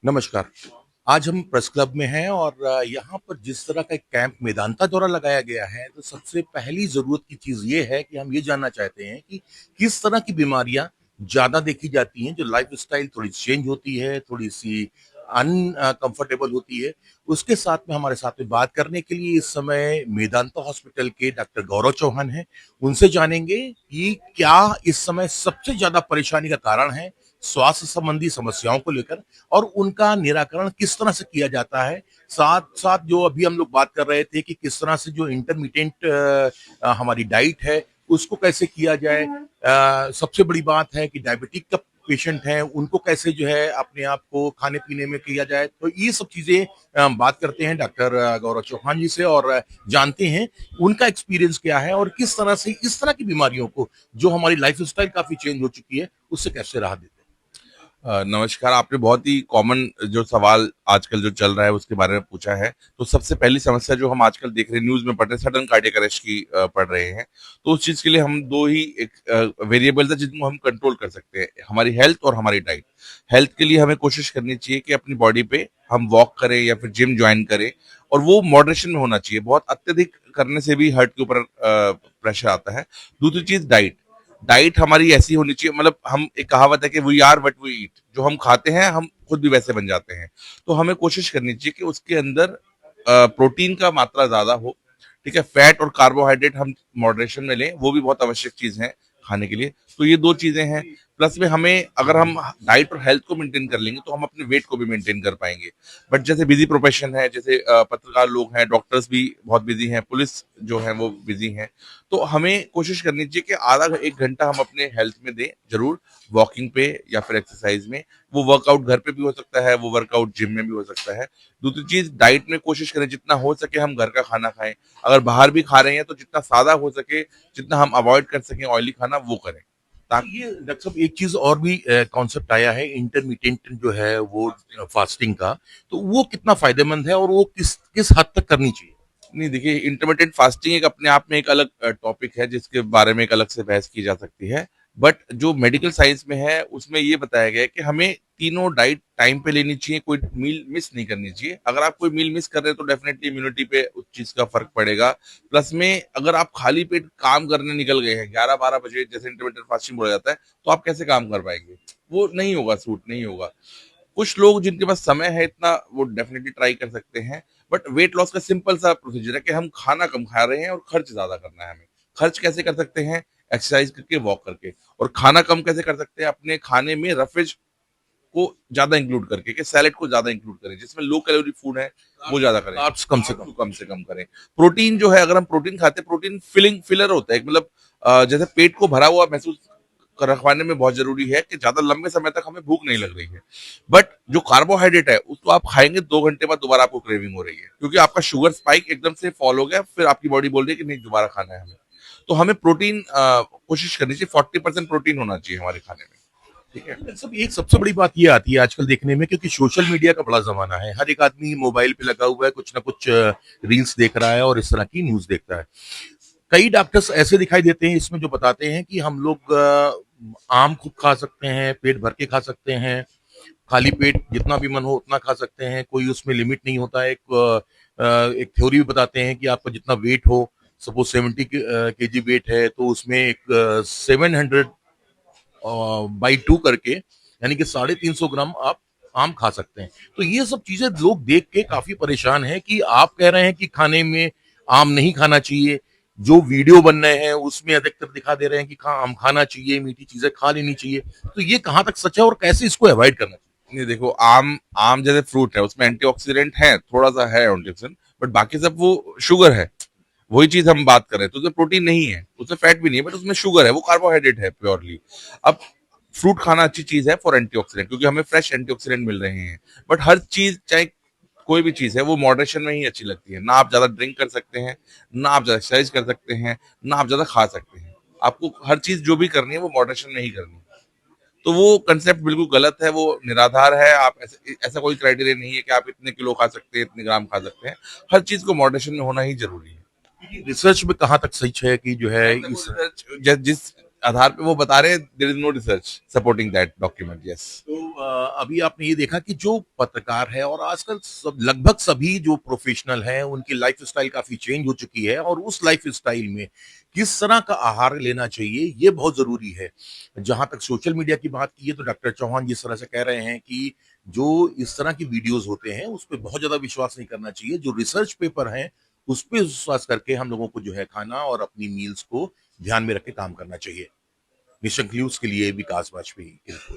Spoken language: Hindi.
नमस्कार। आज हम प्रेस क्लब में हैं और यहाँ पर जिस तरह का एक कैंप मेदांता द्वारा लगाया गया है, तो सबसे पहली ज़रूरत की चीज़ ये है कि हम ये जानना चाहते हैं कि किस तरह की बीमारियाँ ज़्यादा देखी जाती हैं, जो लाइफ़स्टाइल थोड़ी चेंज होती है, थोड़ी-सी कंफर्टेबल होती है। उसके साथ में हमारे साथ में बात करने के लिए इस समय मेदांता हॉस्पिटल के डॉक्टर गौरव चौहान हैं। उनसे जानेंगे कि क्या इस समय सबसे ज़्यादा परेशानी का कारण है, स्वास्थ्य संबंधी समस्याओं को लेकर और उनका निराकरण किस तरह से किया जाता है। साथ-साथ जो अभी हम लोग बात कर रहे थे कि किस तरह से जो इंटरमिटेंट हमारी डाइट है, उसको कैसे किया जाए। सबसे बड़ी बात है कि डायबिटिक का पेशेंट हैं, उनको कैसे जो है अपने आप को खाने-पीने में किया जाए। तो ये सब चीज़ें बात करते हैं डॉक्टर गौरव चौहान जी से और जानते हैं उनका एक्सपीरियंस क्या है और किस तरह से इस तरह की बीमारियों को, जो हमारी लाइफ़स्टाइल काफ़ी चेंज हो चुकी है, उससे कैसे राहत देते हैं। नमस्कार। आपने बहुत ही कॉमन जो सवाल आजकल जो चल रहा है उसके बारे में पूछा है। तो सबसे पहली समस्या जो हम आजकल देख रहे हैं, न्यूज़ में पढ़ रहे हैं, सडन कार्डियक अरेस्ट की पढ़ रहे हैं। तो उस चीज़ के लिए हम 2 ही एक वेरिएबल्स हैं जिनको हम कंट्रोल कर सकते हैं, हमारी हेल्थ और हमारी डाइट। हेल्थ के लिए हमें कोशिश करनी चाहिए कि अपनी बॉडी पे हम वॉक करें या फिर जिम जॉइन करें, और वो मॉडरेशन में होना चाहिए। बहुत अत्यधिक करने से भी हार्ट के ऊपर प्रेशर आता है। दूसरी चीज़ डाइट। डाइट हमारी ऐसी होनी चाहिए, मतलब हम एक कहावत है कि we are what we eat. जो हम खाते हैं हम खुद भी वैसे बन जाते हैं। तो हमें कोशिश करनी चाहिए कि उसके अंदर प्रोटीन का मात्रा ज्यादा हो। ठीक है, फैट और कार्बोहाइड्रेट हम मॉडरेशन में लें, वो भी बहुत आवश्यक चीज है खाने के लिए। तो ये दो चीजें हैं। प्लस में हमें, अगर हम डाइट और हेल्थ को मेंटेन कर लेंगे तो हम अपने वेट को भी मेंटेन कर पाएंगे। बट जैसे बिजी प्रोफेशन है, जैसे पत्रकार लोग हैं, डॉक्टर्स भी बहुत बिजी हैं, पुलिस जो है वो बिजी हैं। तो हमें कोशिश करनी चाहिए कि आधा एक घंटा हम अपने हेल्थ में दें जरूर, वॉकिंग पे या फिर एक्सरसाइज में। वो वर्कआउट घर पे भी हो सकता है, वो वर्कआउट जिम में भी हो सकता है। दूसरी चीज, डाइट में कोशिश करें जितना हो सके हम घर का खाना खाएं। अगर बाहर भी खा रहे हैं तो जितना सादा हो सके, जितना हम अवॉइड कर सकें ऑयली खाना, वो करें तो ताकि। ये डॉक्टर साहब एक चीज और भी कॉन्सेप्ट आया है इंटरमिटेंट जो है वो फास्टिंग का, तो वो कितना फायदेमंद है और वो किस किस हद तक करनी चाहिए। नहीं, देखिए, इंटरमिटेंट फास्टिंग एक अपने आप में एक अलग टॉपिक है जिसके बारे में एक अलग से बहस की जा सकती है। बट जो मेडिकल साइंस में है उसमें ये बताया गया है कि हमें तीनों डाइट टाइम पे लेनी चाहिए, कोई मील मिस नहीं करनी चाहिए। अगर आप कोई मील मिस कर रहे हैं तो डेफिनेटली इम्यूनिटी पे उस चीज का फर्क पड़ेगा। प्लस में अगर आप खाली पेट काम करने निकल गए हैं 11-12 बजे, जैसे इंटरमिटेंट फास्टिंग बोला जाता है, तो आप कैसे काम कर पाएंगे? वो नहीं होगा, सूट नहीं होगा। कुछ लोग जिनके पास समय है इतना, वो डेफिनेटली ट्राई कर सकते हैं। बट वेट लॉस का सिंपल सा प्रोसीजर है कि हम खाना कम खा रहे हैं और खर्च ज्यादा करना है हमें। खर्च कैसे कर सकते हैं? एक्सरसाइज करके, वॉक करके। और खाना कम कैसे कर सकते हैं? अपने खाने में रफेज को ज्यादा इंक्लूड करके, कि सैलेड को ज्यादा इंक्लूड करें, जिसमें लो कैलोरी फूड है वो ज्यादा करें। कार्ब्स कम से कम। कम से कम करें। प्रोटीन जो है, अगर हम प्रोटीन खाते हैं, प्रोटीन फिलर होता है, मतलब जैसे पेट को भरा हुआ महसूस रखवाने में बहुत जरूरी है कि ज्यादा लंबे समय तक हमें भूख नहीं लग रही है। बट जो कार्बोहाइड्रेट है उसको आप खाएंगे 2 घंटे बाद दोबारा आपको क्रेविंग हो रही है, क्योंकि आपका शुगर स्पाइक एकदम से फॉल हो गया, फिर आपकी बॉडी बोल रही है कि नहीं, दोबारा खाना है हमें। तो हमें प्रोटीन कोशिश करनी चाहिए, 40% प्रोटीन होना चाहिए हमारे खाने में। ठीक है। सब एक सबसे बड़ी बात ये आती है आजकल देखने में, क्योंकि सोशल मीडिया का बड़ा जमाना है, हर एक आदमी मोबाइल पे लगा हुआ है, कुछ ना कुछ रील्स देख रहा है और इस तरह की न्यूज देखता है। कई डॉक्टर्स ऐसे दिखाई देते हैं इसमें जो बताते हैं कि हम लोग आम खूब खा सकते हैं, पेट भर के खा सकते हैं, खाली पेट जितना भी मन हो उतना खा सकते हैं, कोई उसमें लिमिट नहीं होता है। एक थ्योरी भी बताते हैं कि आपका जितना वेट हो, सपोज 70 केजी वेट है तो उसमें एक 700 बाई 2 करके, यानी कि 350 ग्राम आप आम खा सकते हैं। तो ये सब चीजें लोग देख के काफी परेशान हैं कि आप कह रहे हैं कि खाने में आम नहीं खाना चाहिए, जो वीडियो बन रहे हैं उसमें अधिकतर दिखा दे रहे हैं कि आम खाना चाहिए, मीठी चीजें खा लेनी चाहिए। तो ये कहाँ तक सच है और कैसे इसको अवॉइड करना चाहिए। नहीं, देखो, आम आम जैसे फ्रूट है, उसमें एंटीऑक्सीडेंट है, थोड़ा सा है एंटीऑक्सीडेंट, बट बाकी सब वो शुगर है। वही चीज हम बात कर रहे हैं, तो उसमें प्रोटीन नहीं है, उसमें फैट भी नहीं है, बट उसमें शुगर है, वो कार्बोहाइड्रेट है प्योरली। अब फ्रूट खाना अच्छी चीज है फॉर एंटीऑक्सीडेंट, क्योंकि हमें फ्रेश एंटीऑक्सीडेंट मिल रहे हैं। बट हर चीज, चाहे कोई भी चीज है, वो मॉडरेशन में ही अच्छी लगती है। ना आप ज्यादा ड्रिंक कर सकते हैं, ना आप ज्यादा एक्सरसाइज कर सकते हैं, ना आप ज्यादा खा सकते हैं। आपको हर चीज जो भी करनी है वो मॉडरेशन में ही करनी है। तो वो कंसेप्ट बिल्कुल गलत है, वो निराधार है। आप ऐसा कोई क्राइटेरिया नहीं है कि आप इतने किलो खा सकते हैं, इतने ग्राम खा सकते हैं। हर चीज को मॉडरेशन में होना ही जरूरी है। रिसर्च में कहाँ तक सच है कि जो है जब तक वो इस रिसर्च, जिस आधार पे वो बता रहे हैं, there is no research supporting that document. Yes. तो अभी आपने ये देखा कि जो पत्रकार है और आजकल लगभग सभी जो प्रोफेशनल हैं उनकी लाइफस्टाइल काफी चेंज हो चुकी है, और उस लाइफस्टाइल में किस तरह का आहार लेना चाहिए ये बहुत जरूरी है। जहां तक सोशल मीडिया की बात की है तो डॉक्टर चौहान जिस तरह से कह रहे हैं कि जो इस तरह की वीडियोस होते हैं उस पर बहुत ज्यादा विश्वास नहीं करना चाहिए, जो रिसर्च पेपर हैं उस पर विश्वास करके हम लोगों को जो है खाना और अपनी मील्स को ध्यान में रख के काम करना चाहिए। निशंक न्यूज के लिए विकास वाजपेयी की रिपोर्ट।